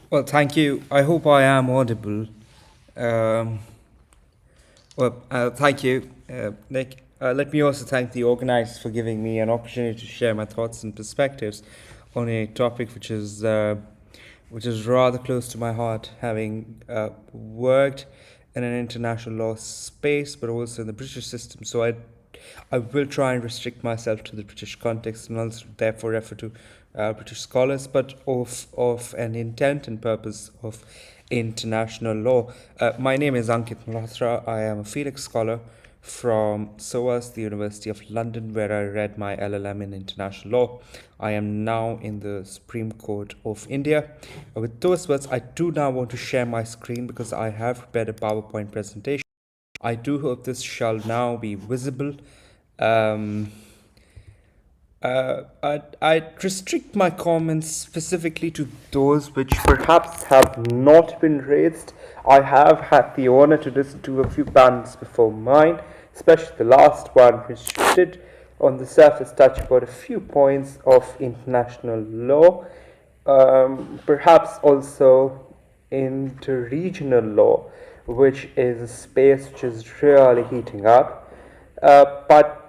Well, thank you. I hope I am audible. Um, thank you, Nick. Let me also thank the organizers for giving me an opportunity to share my thoughts and perspectives on a topic which is rather close to my heart, having worked in an international law space, but also in the British system. So I will try and restrict myself to the British context and also therefore refer to British scholars, but of an intent and purpose of international law. My name is Ankit Malhotra. I am a Felix scholar from SOAS, the University of London, where I read my LLM in international law. I am now in the Supreme Court of India. With those words, I do now want to share my screen because I have prepared a PowerPoint presentation. I do hope this shall now be visible. Um, I'd restrict my comments specifically to those which perhaps have not been raised. I have had the honor to listen to a few panels before mine, especially the last one, which did on the surface touch about a few points of international law, perhaps also inter-regional law, which is a space which is really heating up. But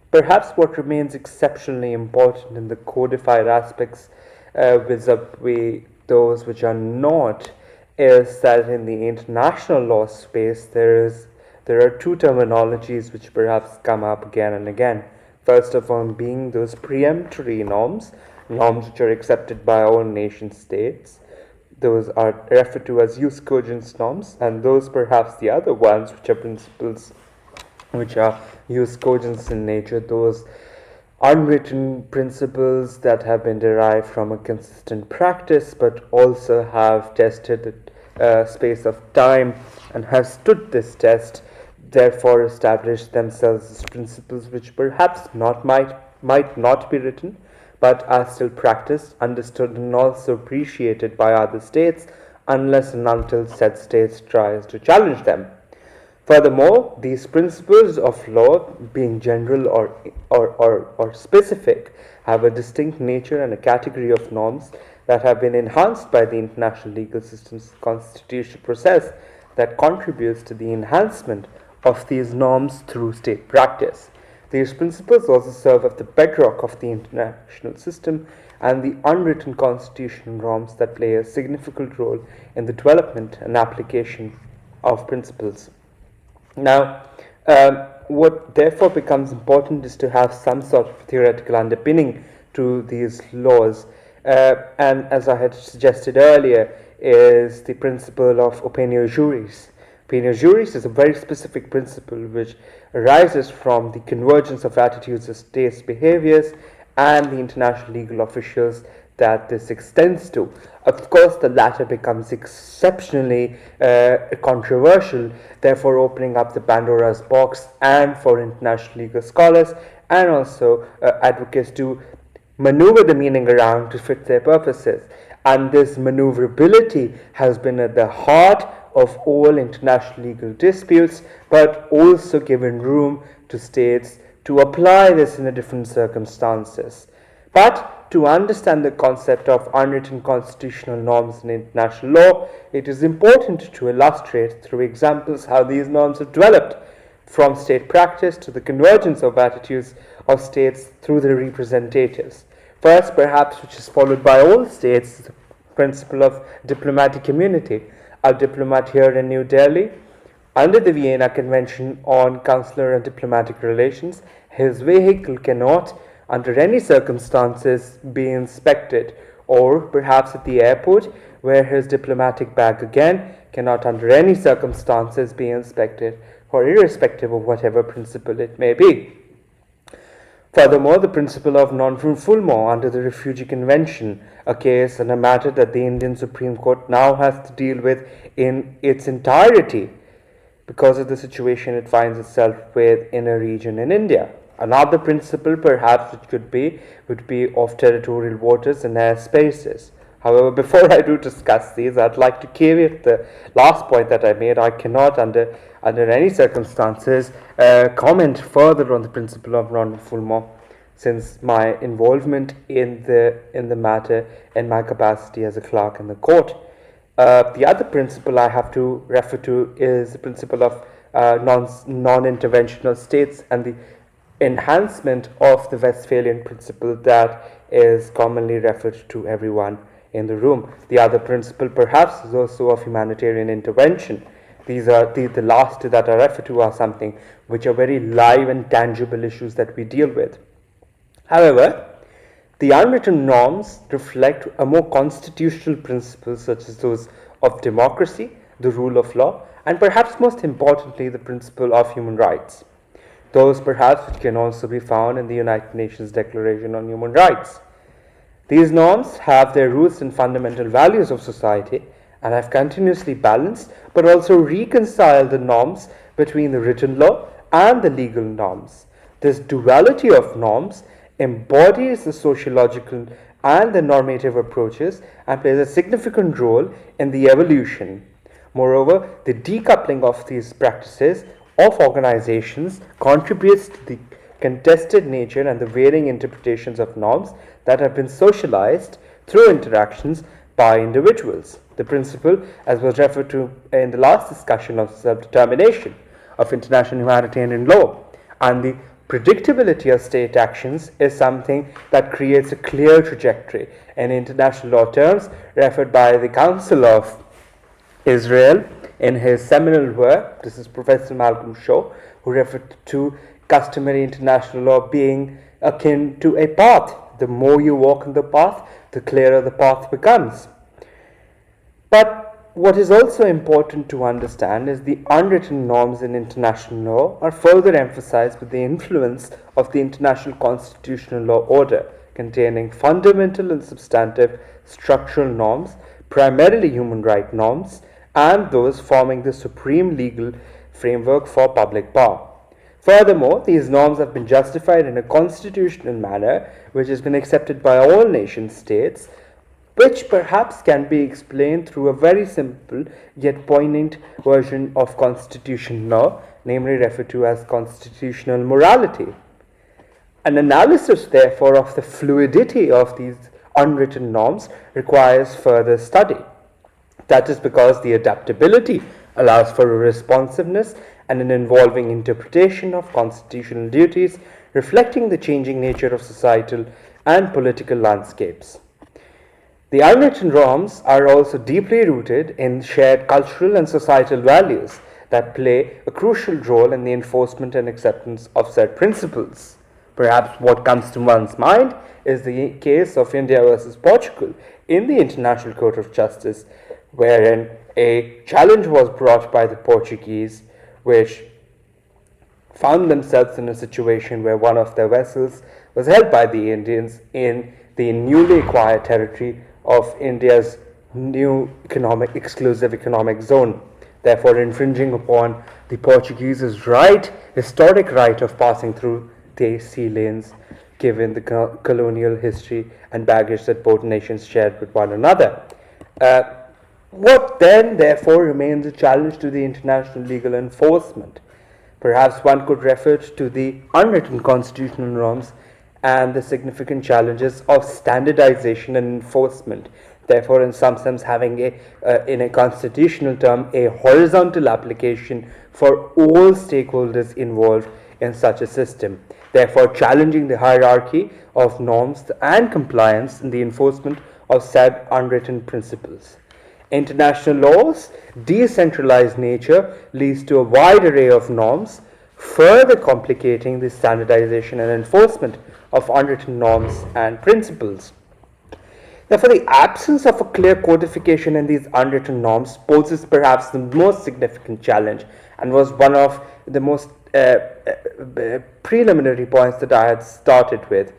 perhaps what remains exceptionally important in the codified aspects vis-a-vis those which are not is that in the international law space there are two terminologies which perhaps come up again and again. First of all, being those preemptory norms, norms which are accepted by all nation states. Those are referred to as use cogents norms, and those perhaps the other ones which are principles which are use cogents in nature, those unwritten principles that have been derived from a consistent practice but also have tested the space of time and have stood this test, therefore established themselves as principles which perhaps might not be written but are still practiced, understood, and also appreciated by other states unless and until said states tries to challenge them. Furthermore, these principles of law, being general or specific, have a distinct nature and a category of norms that have been enhanced by the international legal system's constitutional process that contributes to the enhancement of these norms through state practice. These principles also serve as the bedrock of the international system and the unwritten constitutional norms that play a significant role in the development and application of principles. Now, what therefore becomes important is to have some sort of theoretical underpinning to these laws. And as I had suggested earlier, is the principle of opinio juris. Opinio juris is a very specific principle which arises from the convergence of attitudes of states' behaviors and the international legal officials that this extends to. Of course, the latter becomes exceptionally controversial, therefore opening up the Pandora's box and for international legal scholars and also advocates to maneuver the meaning around to fit their purposes. And this maneuverability has been at the heart of all international legal disputes, but also given room to states to apply this in different circumstances. But to understand the concept of unwritten constitutional norms in international law, it is important to illustrate through examples how these norms have developed from state practice to the convergence of attitudes of states through their representatives. First, perhaps, which is followed by all states, is the principle of diplomatic immunity. A diplomat here in New Delhi, under the Vienna Convention on Consular and Diplomatic Relations, his vehicle cannot, under any circumstances, be inspected, or perhaps at the airport, where his diplomatic bag again cannot, under any circumstances, be inspected, or irrespective of whatever principle it may be. Furthermore, the principle of non-refoulement under the Refugee Convention, a case and a matter that the Indian Supreme Court now has to deal with in its entirety because of the situation it finds itself with in a region in India. Another principle, perhaps, would be of territorial waters and air spaces. However, before I do discuss these, I'd like to caveat the last point that I made. I cannot, under any circumstances, comment further on the principle of non-refoulement, since my involvement in the matter and my capacity as a clerk in the court. The other principle I have to refer to is the principle of non-interventional states and the enhancement of the Westphalian principle that is commonly referred to everyone in the room. The other principle, perhaps, is also of humanitarian intervention. These are the last two that I refer to are something which are very live and tangible issues that we deal with. However, the unwritten norms reflect a more constitutional principles such as those of democracy, the rule of law, and perhaps most importantly, the principle of human rights. Those perhaps which can also be found in the United Nations Declaration on Human Rights. These norms have their roots in fundamental values of society and have continuously balanced but also reconciled the norms between the written law and the legal norms. This duality of norms embodies the sociological and the normative approaches and plays a significant role in the evolution. Moreover, the decoupling of these practices of organizations contributes to the contested nature and the varying interpretations of norms that have been socialized through interactions by individuals. The principle, as was referred to in the last discussion of self-determination, of international humanitarian law, and the predictability of state actions is something that creates a clear trajectory. In international law terms, referred by the Council of Israel in his seminal work, this is Professor Malcolm Shaw, who referred to customary international law being akin to a path. The more you walk on the path, the clearer the path becomes. But what is also important to understand is the unwritten norms in international law are further emphasized with the influence of the international constitutional law order, containing fundamental and substantive structural norms, primarily human rights norms, and those forming the supreme legal framework for public power. Furthermore, these norms have been justified in a constitutional manner which has been accepted by all nation states, which perhaps can be explained through a very simple yet poignant version of constitutional law, namely referred to as constitutional morality. An analysis, therefore, of the fluidity of these unwritten norms requires further study. That is because the adaptability allows for a responsiveness and an involving interpretation of constitutional duties, reflecting the changing nature of societal and political landscapes. The unwritten norms are also deeply rooted in shared cultural and societal values that play a crucial role in the enforcement and acceptance of said principles. Perhaps what comes to one's mind is the case of India versus Portugal in the International Court of Justice, wherein a challenge was brought by the Portuguese, which found themselves in a situation where one of their vessels was held by the Indians in the newly acquired territory of India's new exclusive economic zone, therefore infringing upon the Portuguese's historic right of passing through the sea lanes, given the colonial history and baggage that both nations shared with one another. What then, therefore, remains a challenge to the international legal enforcement? Perhaps one could refer to the unwritten constitutional norms and the significant challenges of standardization and enforcement. Therefore, in some sense, having in a constitutional term, a horizontal application for all stakeholders involved in such a system. Therefore, challenging the hierarchy of norms and compliance in the enforcement of said unwritten principles. International law's decentralized nature leads to a wide array of norms, further complicating the standardization and enforcement of unwritten norms and principles. Therefore, the absence of a clear codification in these unwritten norms poses perhaps the most significant challenge and was one of the most preliminary points that I had started with.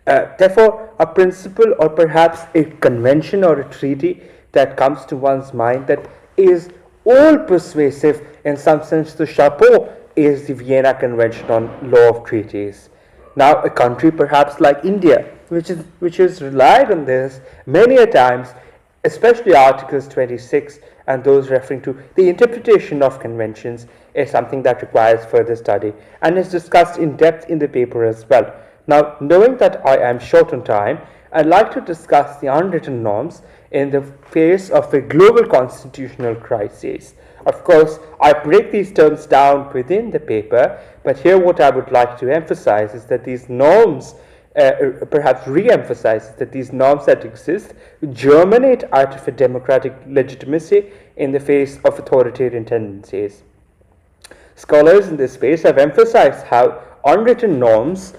Therefore, a principle or perhaps a convention or a treaty that comes to one's mind that is all persuasive in some sense, the chapeau is the Vienna Convention on Law of Treaties. Now, a country perhaps like India, which has relied on this many a times, especially Articles 26 and those referring to the interpretation of conventions, is something that requires further study and is discussed in depth in the paper as well. Now, knowing that I am short on time, I'd like to discuss the unwritten norms in the face of a global constitutional crisis. Of course, I break these terms down within the paper, but here what I would like to emphasize is that these norms, perhaps re-emphasize that these norms that exist germinate out of a democratic legitimacy in the face of authoritarian tendencies. Scholars in this space have emphasized how unwritten norms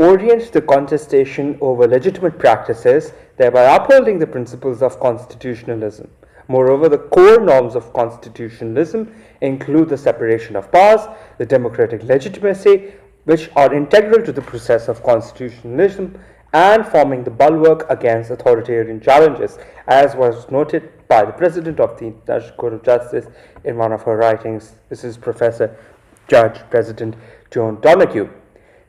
orient the contestation over legitimate practices, thereby upholding the principles of constitutionalism. Moreover, the core norms of constitutionalism include the separation of powers, the democratic legitimacy, which are integral to the process of constitutionalism and forming the bulwark against authoritarian challenges, as was noted by the President of the International Court of Justice in one of her writings. This is Professor Judge President Joan Donoghue.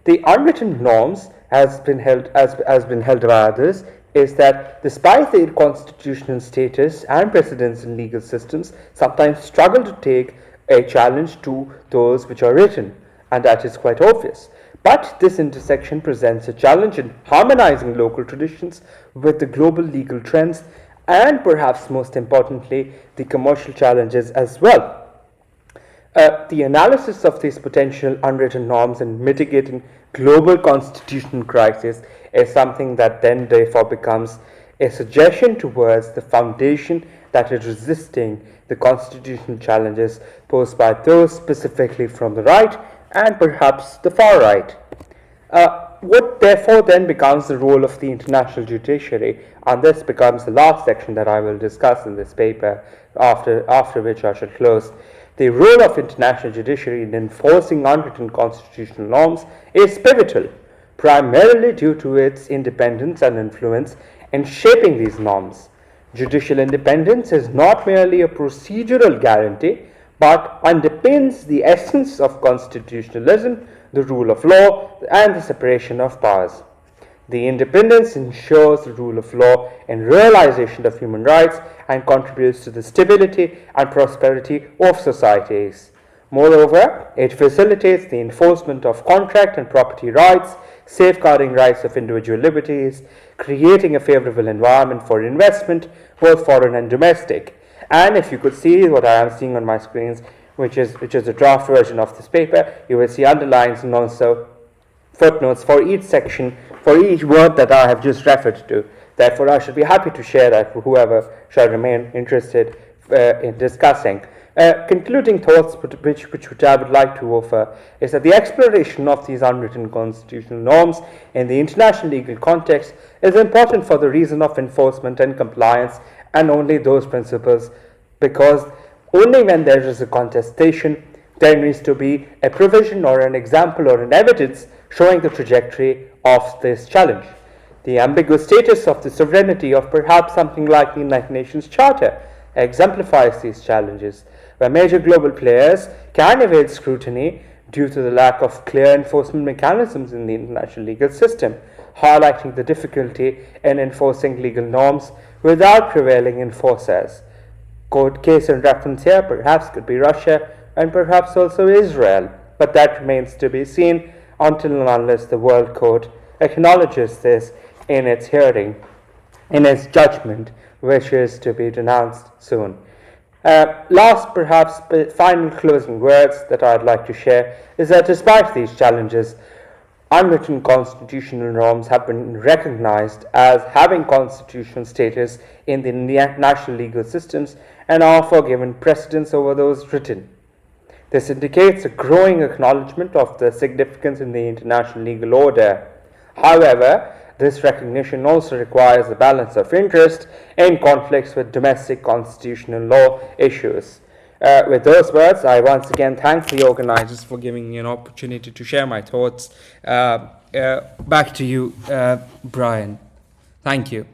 The unwritten norms has been held by others is that despite their constitutional status and precedents in legal systems, sometimes struggle to take a challenge to those which are written, and that is quite obvious. But this intersection presents a challenge in harmonizing local traditions with the global legal trends and perhaps most importantly, the commercial challenges as well. The analysis of these potential unwritten norms and mitigating global constitutional crisis is something that then therefore becomes a suggestion towards the foundation that is resisting the constitutional challenges posed by those specifically from the right and perhaps the far right. What therefore then becomes the role of the international judiciary, and this becomes the last section that I will discuss in this paper, after which I shall close. The role of international judiciary in enforcing unwritten constitutional norms is pivotal, primarily due to its independence and influence in shaping these norms. Judicial independence is not merely a procedural guarantee, but underpins the essence of constitutionalism, the rule of law, and the separation of powers. The independence ensures the rule of law and realization of human rights and contributes to the stability and prosperity of societies. Moreover, it facilitates the enforcement of contract and property rights, safeguarding rights of individual liberties, creating a favorable environment for investment, both foreign and domestic. And if you could see what I am seeing on my screens, which is a draft version of this paper, you will see underlines and also footnotes for each section, for each word that I have just referred to. Therefore, I should be happy to share that for whoever shall remain interested in discussing. Concluding thoughts which I would like to offer is that the exploration of these unwritten constitutional norms in the international legal context is important for the reason of enforcement and compliance, and only those principles, because only when there is a contestation there needs to be a provision or an example or an evidence showing the trajectory of this challenge. The ambiguous status of the sovereignty of perhaps something like the United Nations Charter exemplifies these challenges, where major global players can evade scrutiny due to the lack of clear enforcement mechanisms in the international legal system, highlighting the difficulty in enforcing legal norms without prevailing enforcers. Case in reference here perhaps could be Russia and perhaps also Israel, but that remains to be seen until and unless the World Court acknowledges this in its hearing, in its judgment, which is to be denounced soon. Last, perhaps, but final closing words that I'd like to share is that despite these challenges, unwritten constitutional norms have been recognized as having constitutional status in the national legal systems and are therefore given precedence over those written. This indicates a growing acknowledgement of the significance in the international legal order. However, this recognition also requires a balance of interest in conflicts with domestic constitutional law issues. With those words, I once again thank the organizers for giving me an opportunity to share my thoughts. Back to you, Brian. Thank you.